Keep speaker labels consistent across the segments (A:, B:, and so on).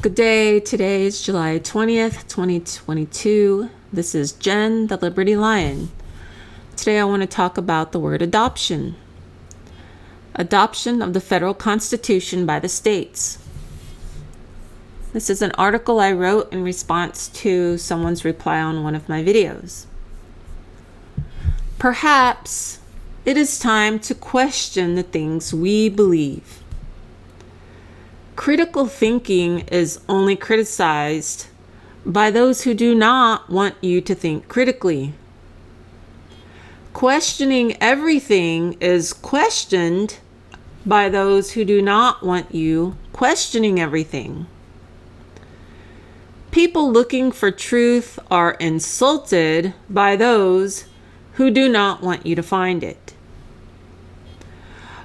A: Good day. Today is July 20th, 2022. This is Jenn, the Liberty Lion. Today I want to talk about the word adoption. Adoption of the federal Constitution by the states. This is an article I wrote in response to someone's reply on one of my videos. Perhaps it is time to question the things we believe. Critical thinking is only criticized by those who do not want you to think critically. Questioning everything is questioned by those who do not want you questioning everything. People looking for truth are insulted by those who do not want you to find it.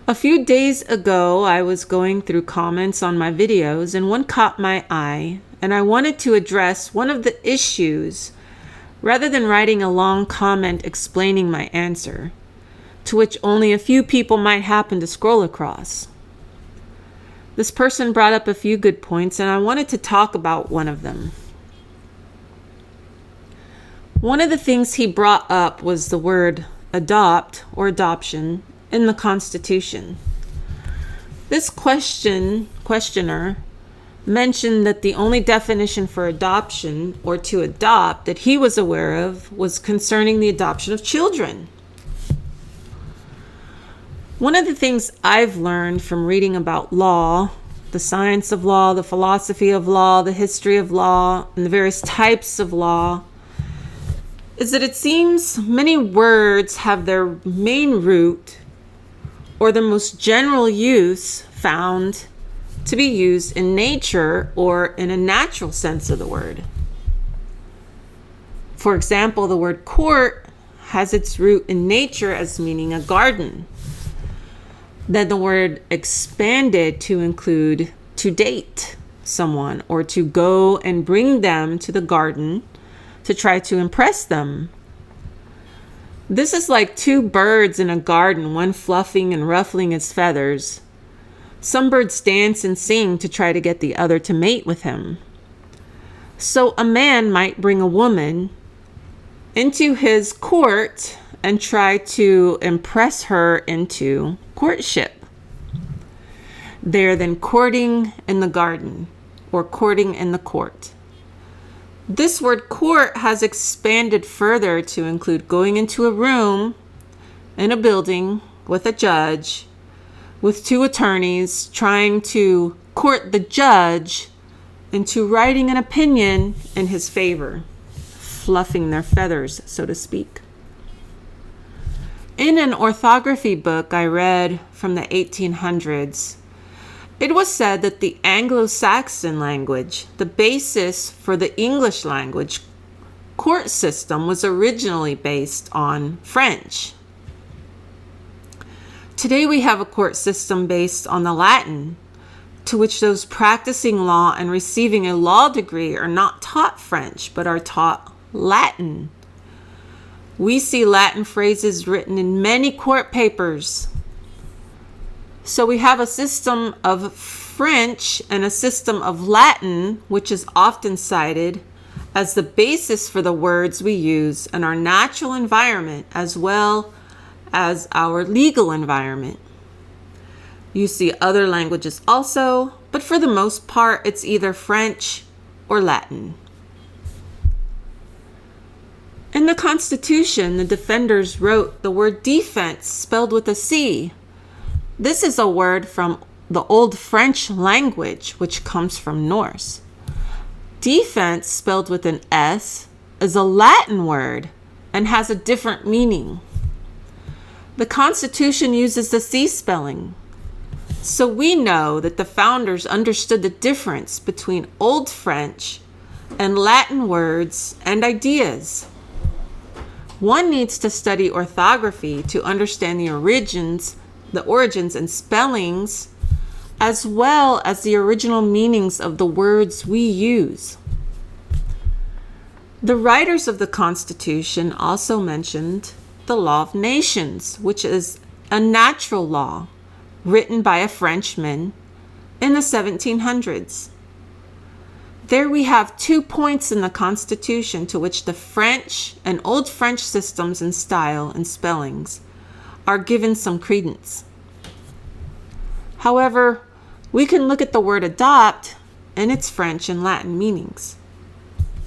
A: A few days ago, I was going through comments on my videos and one caught my eye, and I wanted to address one of the issues rather than writing a long comment explaining my answer, to which only a few people might happen to scroll across. This person brought up a few good points, and I wanted to talk about one of them. One of the things he brought up was the word adopt or adoption in the Constitution. This questioner mentioned that the only definition for adoption or to adopt that he was aware of was concerning the adoption of children. One of the things I've learned from reading about law, the science of law, the philosophy of law, the history of law, and the various types of law, is that it seems many words have their main root or the most general use found to be used in nature or in a natural sense of the word. For example, the word court has its root in nature as meaning a garden. Then the word expanded to include to date someone or to go and bring them to the garden to try to impress them. This is like two birds in a garden, one fluffing and ruffling its feathers. Some birds dance and sing to try to get the other to mate with him. So a man might bring a woman into his court and try to impress her into courtship. They're then courting in the garden or courting in the court. This word court has expanded further to include going into a room in a building with a judge, with two attorneys trying to court the judge into writing an opinion in his favor, fluffing their feathers, so to speak. In an orthography book I read from the 1800s, it was said that the Anglo-Saxon language, the basis for the English language court system, was originally based on French. Today we have a court system based on the Latin, to which those practicing law and receiving a law degree are not taught French, but are taught Latin. We see Latin phrases written in many court papers. So we have a system of French and a system of Latin, which is often cited as the basis for the words we use in our natural environment as well as our legal environment. You see other languages also, but for the most part, it's either French or Latin. In the Constitution, the defenders wrote the word defense spelled with a C. This is a word from the Old French language, which comes from Norse. Defense, spelled with an S, is a Latin word and has a different meaning. The Constitution uses the C spelling. So we know that the founders understood the difference between Old French and Latin words and ideas. One needs to study orthography to understand the origins and spellings, as well as the original meanings of the words we use. The writers of the Constitution also mentioned the law of nations, which is a natural law written by a Frenchman in the 1700s. There we have 2 points in the Constitution to which the French and Old French systems and style and spellings are given some credence. However, we can look at the word adopt and its French and Latin meanings.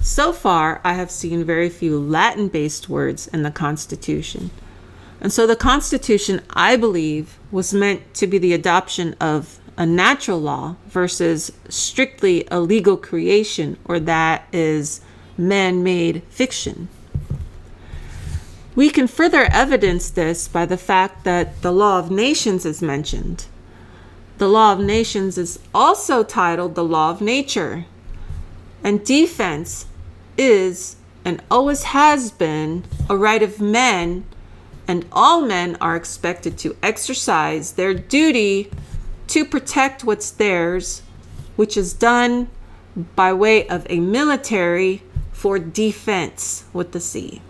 A: So far, I have seen very few Latin-based words in the Constitution. And so the Constitution, I believe, was meant to be the adoption of a natural law versus strictly a legal creation, or that is man-made fiction. We can further evidence this by the fact that the law of nations is mentioned. The law of nations is also titled the law of nature. And defense is and always has been a right of men, and all men are expected to exercise their duty to protect what's theirs, which is done by way of a military for defense with the sea.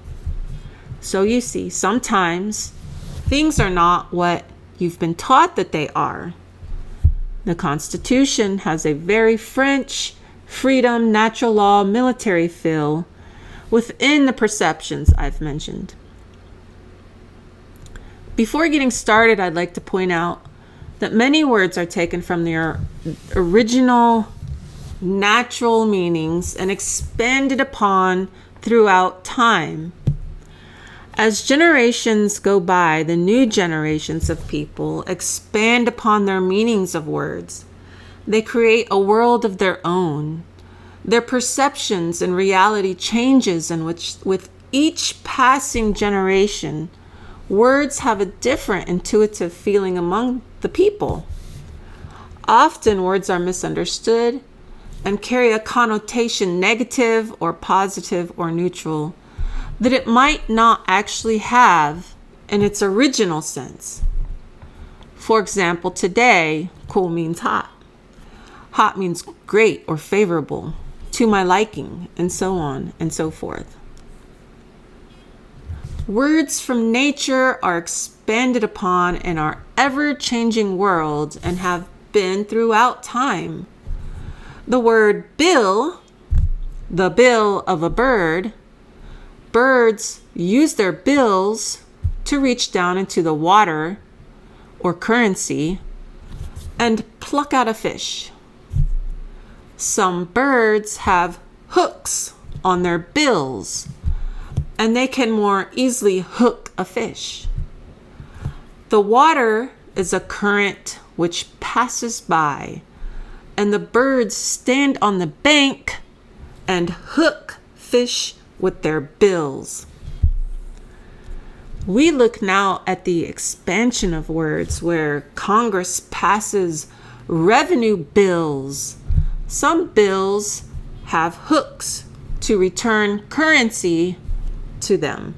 A: So you see, sometimes things are not what you've been taught that they are. The Constitution has a very French, freedom, natural law, military feel within the perceptions I've mentioned. Before getting started, I'd like to point out that many words are taken from their original natural meanings and expanded upon throughout time. As generations go by, the new generations of people expand upon their meanings of words. They create a world of their own. Their perceptions and reality changes, in which with each passing generation, words have a different intuitive feeling among the people. Often words are misunderstood and carry a connotation, negative or positive or neutral, that it might not actually have in its original sense. For example, today, cool means hot. Hot means great or favorable, to my liking, and so on and so forth. Words from nature are expanded upon in our ever-changing world and have been throughout time. The word bill, the bill of a bird, birds use their bills to reach down into the water or currency and pluck out a fish. Some birds have hooks on their bills, and they can more easily hook a fish. The water is a current which passes by, and the birds stand on the bank and hook fish with their bills. We look now at the expansion of words where Congress passes revenue bills. Some bills have hooks to return currency to them.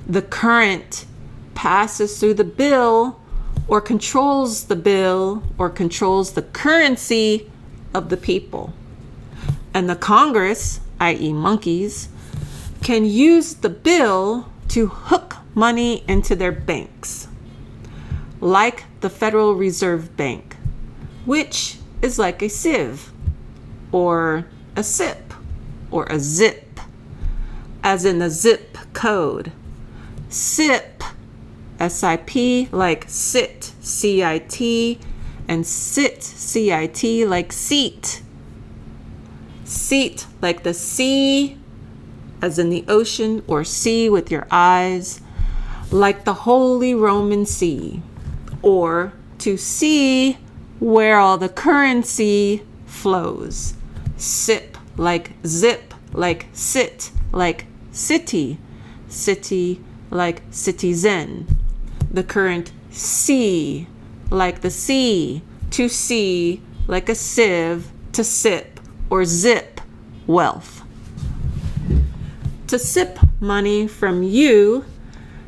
A: The current passes through the bill or controls the bill or controls the currency of the people. And the Congress, i.e. monkeys, can use the bill to hook money into their banks, like the Federal Reserve Bank, which is like a sieve or a sip or a zip, as in the zip code. SIP, SIP, like sit, CIT, and sit, CIT, like seat. Seat, like the sea, as in the ocean, or see with your eyes, like the Holy Roman See, or to see where all the currency flows. Sip, like zip, like sit, like city, city, like citizen. The current see, like the sea, to see, like a sieve, to sip, or zip, wealth. To sip money from you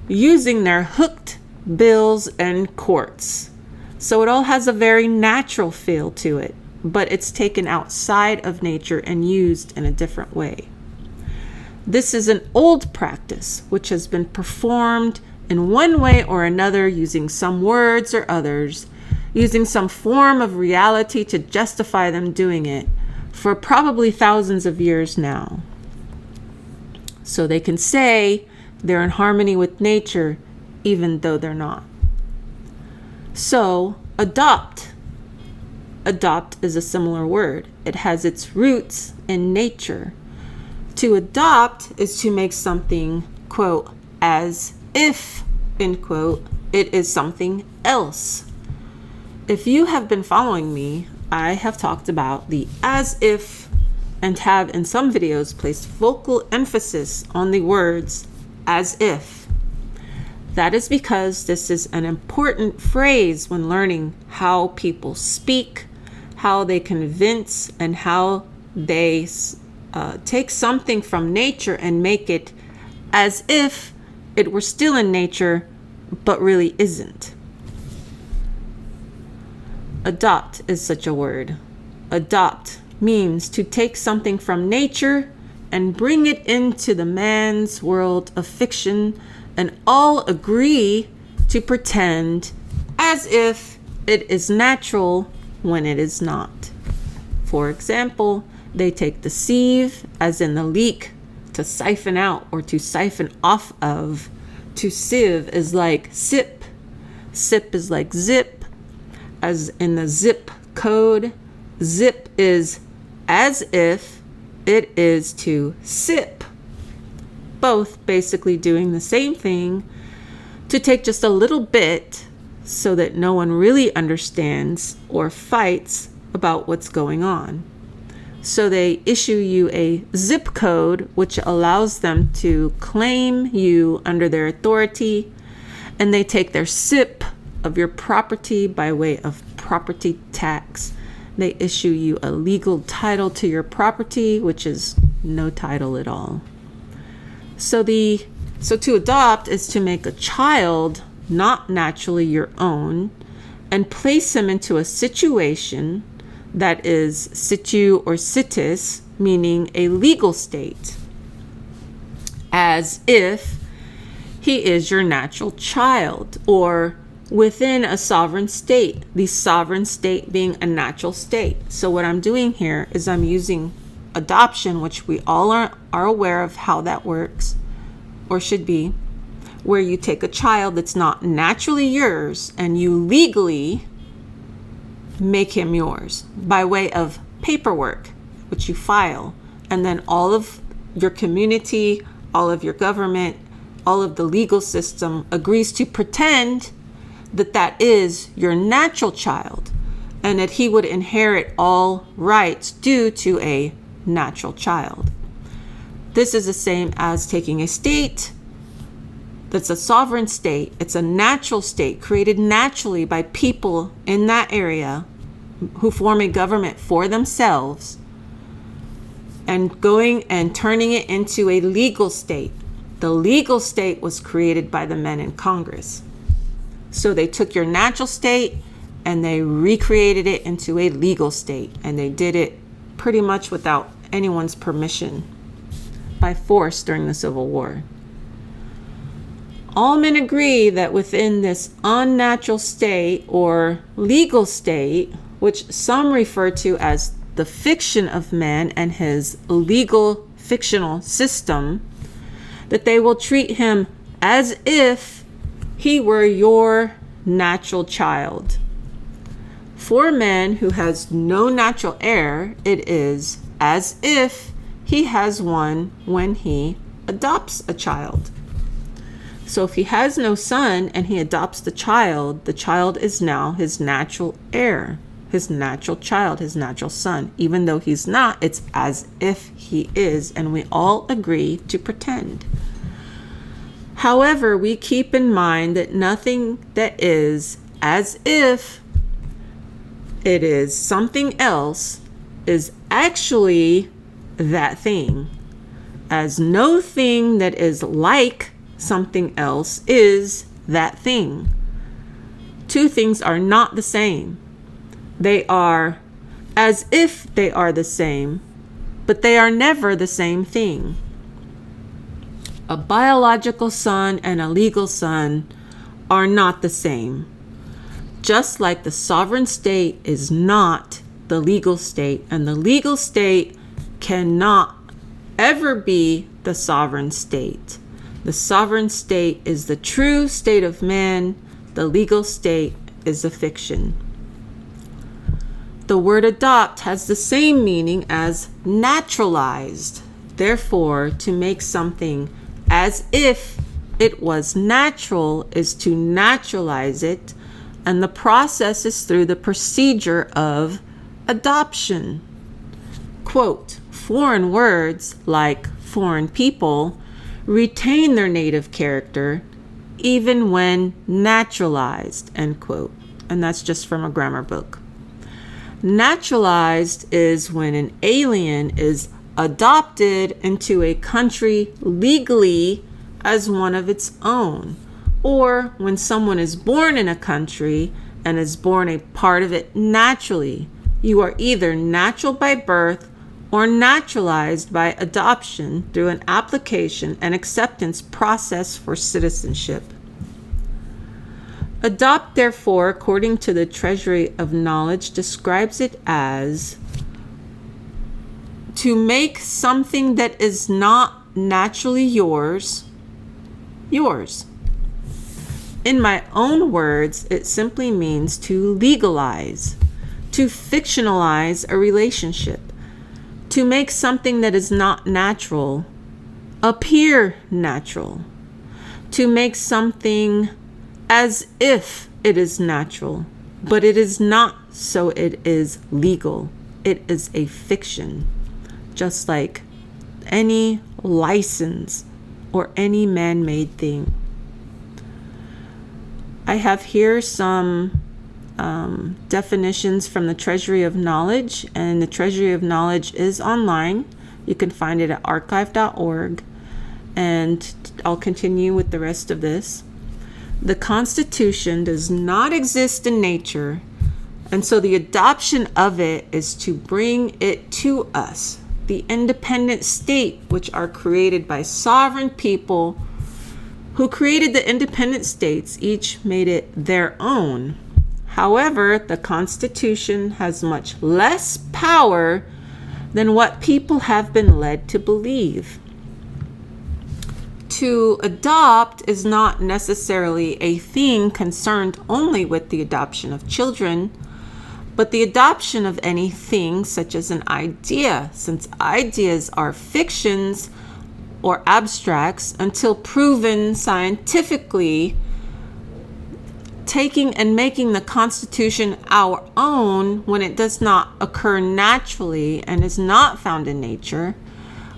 A: using their hooked bills and courts. So it all has a very natural feel to it, but it's taken outside of nature and used in a different way. This is an old practice which has been performed in one way or another, using some words or others, using some form of reality to justify them doing it for probably thousands of years now. So they can say they're in harmony with nature, even though they're not. So, adopt. Adopt is a similar word. It has its roots in nature. To adopt is to make something, quote, as if, end quote, it is something else. If you have been following me, I have talked about the as if and have in some videos placed vocal emphasis on the words as if. That is because this is an important phrase when learning how people speak, how they convince, and how they take something from nature and make it as if it were still in nature, but really isn't. Adopt is such a word. Adopt means to take something from nature and bring it into the man's world of fiction, and all agree to pretend as if it is natural when it is not. For example, they take the sieve, as in the leak, to siphon out or to siphon off of. To sieve is like sip. Sip is like zip, as in the zip code. Zip is as if it is to sip. Both basically doing the same thing, to take just a little bit so that no one really understands or fights about what's going on. So they issue you a zip code, which allows them to claim you under their authority, and they take their sip of your property by way of property tax. They issue you a legal title to your property, which is no title at all. So to adopt is to make a child not naturally your own and place him into a situation that is situ or situs, meaning a legal state, as if he is your natural child, or within a sovereign state, the sovereign state being a natural state. So what I'm doing here is I'm using adoption, which we all are aware of how that works, or should be, where you take a child that's not naturally yours and you legally make him yours by way of paperwork, which you file, and then all of your community, all of your government, all of the legal system agrees to pretend that that is your natural child and that he would inherit all rights due to a natural child. This is the same as taking a state that's a sovereign state. It's a natural state created naturally by people in that area who form a government for themselves, and going and turning it into a legal state. The legal state was created by the men in Congress. So they took your natural state and they recreated it into a legal state, and they did it pretty much without anyone's permission, by force during the Civil War. All men agree that within this unnatural state or legal state, which some refer to as the fiction of man and his legal fictional system, that they will treat him as if he were your natural child. For a man who has no natural heir, it is as if he has one when he adopts a child. So if he has no son and he adopts the child is now his natural heir, his natural child, his natural son. Even though he's not, it's as if he is, and we all agree to pretend. However, we keep in mind that nothing that is as if it is something else is actually that thing, as no thing that is like something else is that thing. Two things are not the same. They are as if they are the same, but they are never the same thing. A biological son and a legal son are not the same. Just like the sovereign state is not the legal state, and the legal state cannot ever be the sovereign state. The sovereign state is the true state of man. The legal state is a fiction. The word adopt has the same meaning as naturalized. Therefore, to make something as if it was natural is to naturalize it, and the process is through the procedure of adoption. Quote, foreign words like foreign people retain their native character even when naturalized, end quote. And that's just from a grammar book. Naturalized is when an alien is adopted into a country legally as one of its own, or when someone is born in a country and is born a part of it naturally. You are either natural by birth or naturalized by adoption through an application and acceptance process for citizenship. Adopt, therefore, according to the Treasury of Knowledge, describes it as to make something that is not naturally yours, yours. In my own words, it simply means to legalize, to fictionalize a relationship, to make something that is not natural appear natural, to make something as if it is natural, but it is not, so it is legal. It is a fiction, just like any license or any man-made thing. I have here some definitions from the Treasury of Knowledge, and the Treasury of Knowledge is online. You can find it at archive.org, and I'll continue with the rest of this. The Constitution does not exist in nature, and so the adoption of it is to bring it to us. The independent state, which are created by sovereign people who created the independent states, each made it their own. However, the Constitution has much less power than what people have been led to believe. To adopt is not necessarily a thing concerned only with the adoption of children, but the adoption of anything such as an idea, since ideas are fictions or abstracts until proven scientifically. Taking and making the Constitution our own when it does not occur naturally and is not found in nature,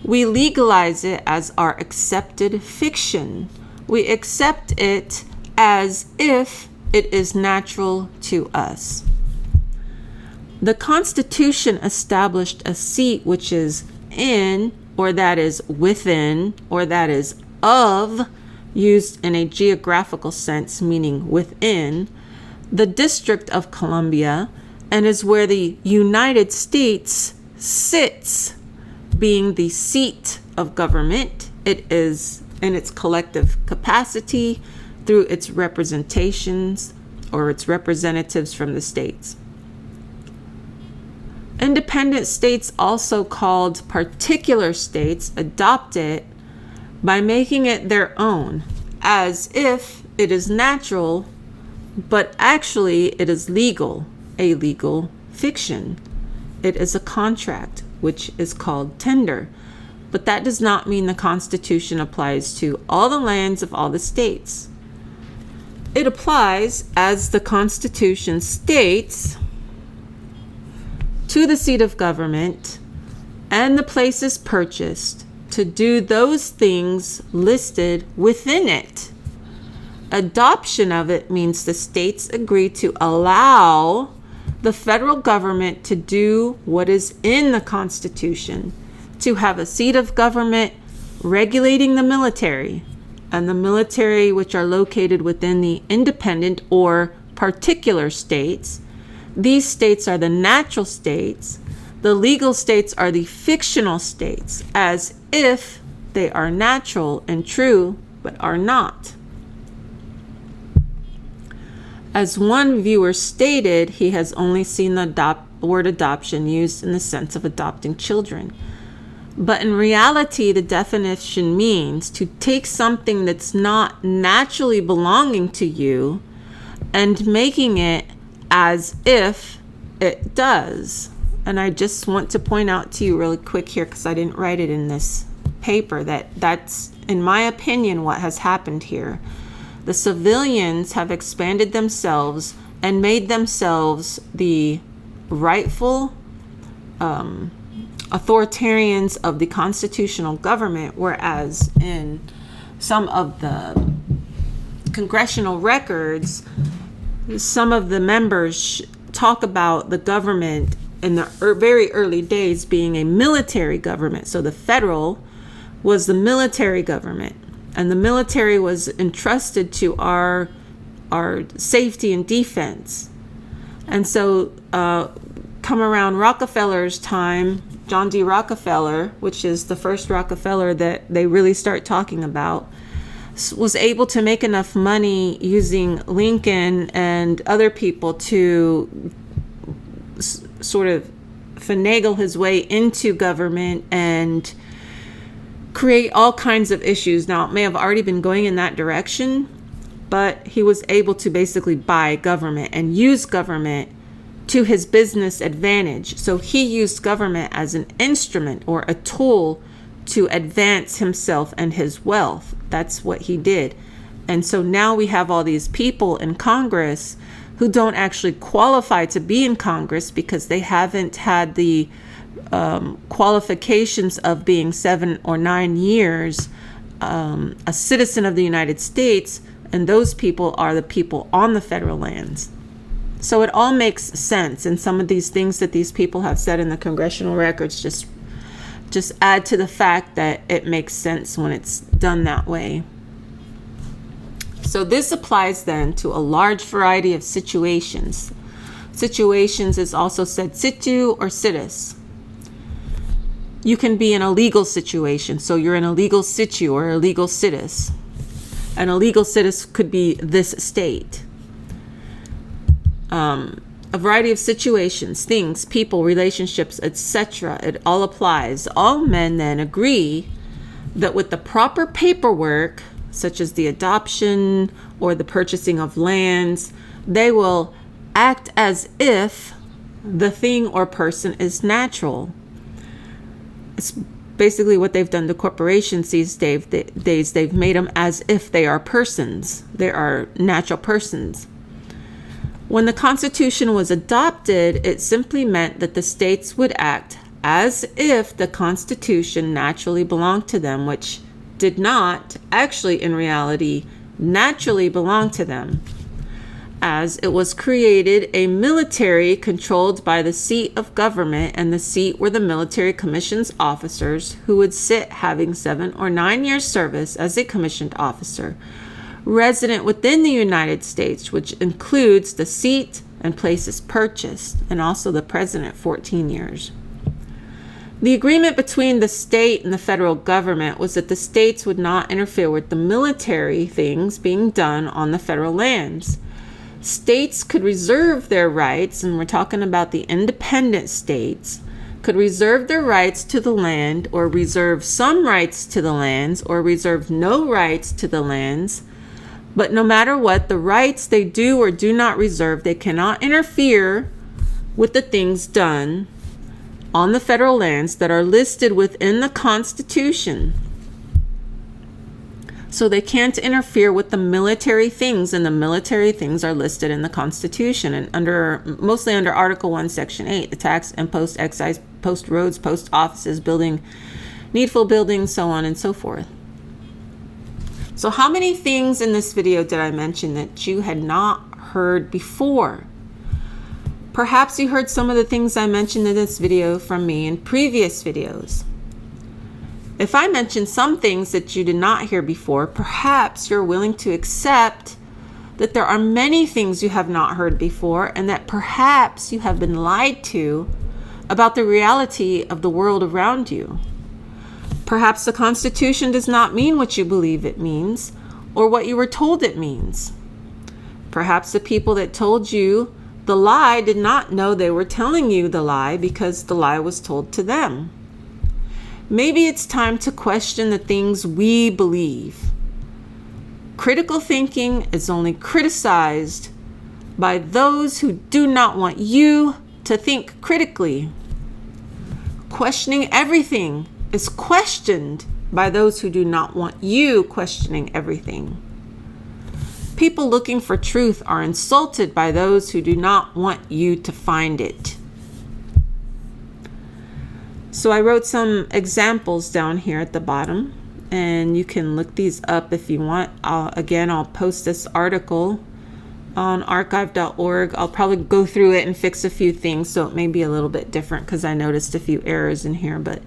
A: we legalize it as our accepted fiction. We accept it as if it is natural to us. The Constitution established a seat which is in, or that is within, or that is of, used in a geographical sense, meaning within, the District of Columbia, and is where the United States sits, being the seat of government. It is in its collective capacity through its representations or its representatives from the states. Independent states, also called particular states, adopt it by making it their own, as if it is natural, but actually it is legal, a legal fiction. It is a contract, which is called tender. But that does not mean the Constitution applies to all the lands of all the states. It applies, as the Constitution states, to the seat of government and the places purchased to do those things listed within it. Adoption of it means the states agree to allow the federal government to do what is in the Constitution, to have a seat of government regulating the military, and the military which are located within the independent or particular states. These states are the natural states. The legal states are the fictional states, as if they are natural and true, but are not. As one viewer stated, he has only seen the the word adoption used in the sense of adopting children. But in reality, the definition means to take something that's not naturally belonging to you and making it as if it does. And I just want to point out to you really quick here, because I didn't write it in this paper, that's, in my opinion, what has happened here. The civilians have expanded themselves and made themselves the rightful authoritarians of the constitutional government, whereas in some of the congressional records, some of the members talk about the government in the very early days being a military government. So the federal was the military government, and the military was entrusted to our safety and defense. And so come around Rockefeller's time, John D. Rockefeller, which is the first Rockefeller that they really start talking about, was able to make enough money using Lincoln and other people to sort of finagle his way into government and create all kinds of issues. Now, it may have already been going in that direction, but he was able to basically buy government and use government to his business advantage. So he used government as an instrument or a tool to advance himself and his wealth. That's what he did. And so now we have all these people in Congress who don't actually qualify to be in Congress because they haven't had the qualifications of being 7 or 9 years a citizen of the United States, and those people are the people on the federal lands. So it all makes sense, and some of these things that these people have said in the congressional records just add to the fact that it makes sense when it's done that way. So this applies then to a large variety of situations. Situations is also said situ or situs. You can be in a legal situation. So you're in a legal situ or a legal situs. And a legal situs could be this state. A variety of situations, things, people, relationships, etc. It all applies. All men then agree that with the proper paperwork, such as the adoption or the purchasing of lands, they will act as if the thing or person is natural. It's basically what they've done to corporations these days. They've made them as if they are persons. They are natural persons. When the Constitution was adopted, it simply meant that the states would act as if the Constitution naturally belonged to them, which did not actually, in reality, naturally belong to them, as it was created a military controlled by the seat of government, and the seat were the military commission's officers who would sit having 7 or 9 years service as a commissioned officer, resident within the United States, which includes the seat and places purchased, and also the president 14 years. The agreement between the state and the federal government was that the states would not interfere with the military things being done on the federal lands. States could reserve their rights, and we're talking about the independent states, could reserve their rights to the land, or reserve some rights to the lands, or reserve no rights to the lands. But no matter what, the rights they do or do not reserve, they cannot interfere with the things done on the federal lands that are listed within the Constitution. So they can't interfere with the military things, and the military things are listed in the Constitution, and mostly under Article 1, Section 8, the tax, impost, excise, post roads, post offices, building, needful buildings, so on and so forth. So how many things in this video did I mention that you had not heard before? Perhaps you heard some of the things I mentioned in this video from me in previous videos. If I mentioned some things that you did not hear before, perhaps you're willing to accept that there are many things you have not heard before, and that perhaps you have been lied to about the reality of the world around you. Perhaps the Constitution does not mean what you believe it means, or what you were told it means. Perhaps the people that told you The lie did not know they were telling you the lie because the lie was told to them. Maybe it's time to question the things we believe. Critical thinking is only criticized by those who do not want you to think critically. Questioning everything is questioned by those who do not want you questioning everything. People looking for truth are insulted by those who do not want you to find it. So I wrote some examples down here at the bottom, and you can look these up if you want. I'll post this article on archive.org. I'll probably go through it and fix a few things, so it may be a little bit different because I noticed a few errors in here, but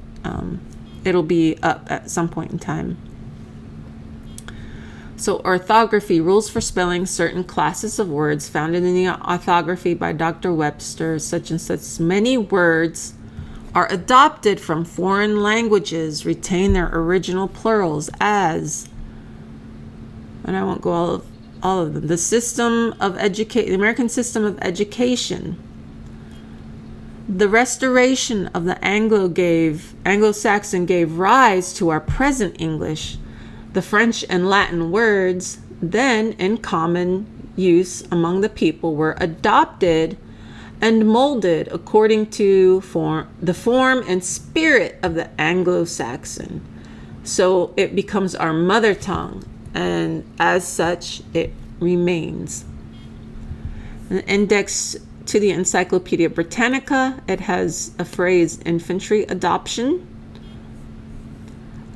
A: it'll be up at some point in time. So orthography, rules for spelling certain classes of words founded in the orthography by Dr. Webster, such and such. Many words are adopted from foreign languages, retain their original plurals as, and I won't go all of them. The American system of education. The restoration of the Anglo-Saxon gave rise to our present English. The French and Latin words then in common use among the people were adopted and molded according to the form and spirit of the Anglo-Saxon. So it becomes our mother tongue, and as such, it remains. An index to the Encyclopedia Britannica, it has a phrase, infantry adoption.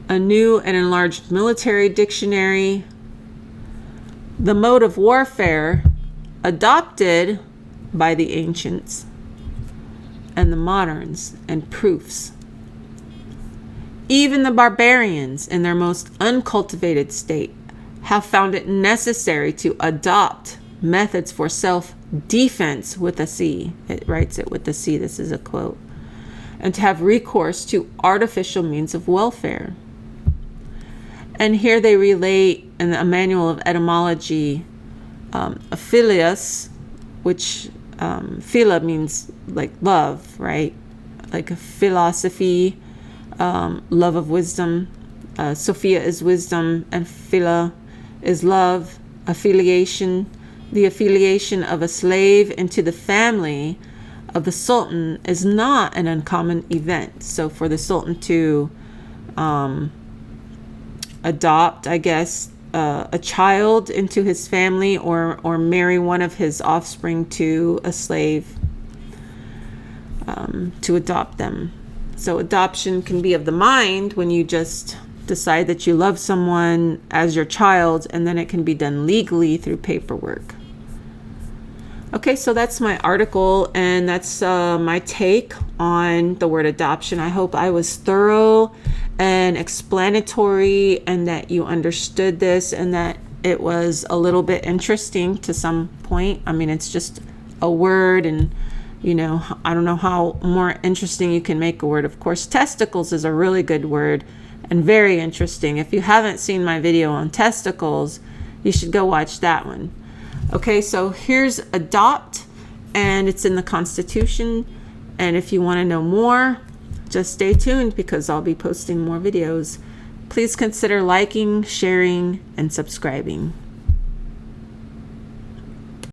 A: A new and enlarged military dictionary. The mode of warfare adopted by the ancients and the moderns, and proofs. Even the barbarians in their most uncultivated state have found it necessary to adopt methods for self-defense with a C. It writes it with a C, this is a quote. And to have recourse to artificial means of welfare. And here they relate in the Manual of Etymology, philias, which phila means like love, right? Like a philosophy, love of wisdom. Sophia is wisdom, and phila is love. Affiliation, the affiliation of a slave into the family of the Sultan is not an uncommon event. So for the Sultan to adopt, I guess, a child into his family, or marry one of his offspring to a slave, to adopt them. So adoption can be of the mind when you just decide that you love someone as your child, and then it can be done legally through paperwork. Okay, so that's my article, and that's my take on the word adoption. I hope I was thorough and explanatory, and that you understood this, and that it was a little bit interesting to some point. I mean, it's just a word, and I don't know how more interesting you can make a word. Of course, testicles is a really good word and very interesting. If you haven't seen my video on testicles, you should go watch that one. Okay, so here's adopt, and it's in the Constitution. And if you want to know more, just stay tuned, because I'll be posting more videos. Please consider liking, sharing, and subscribing.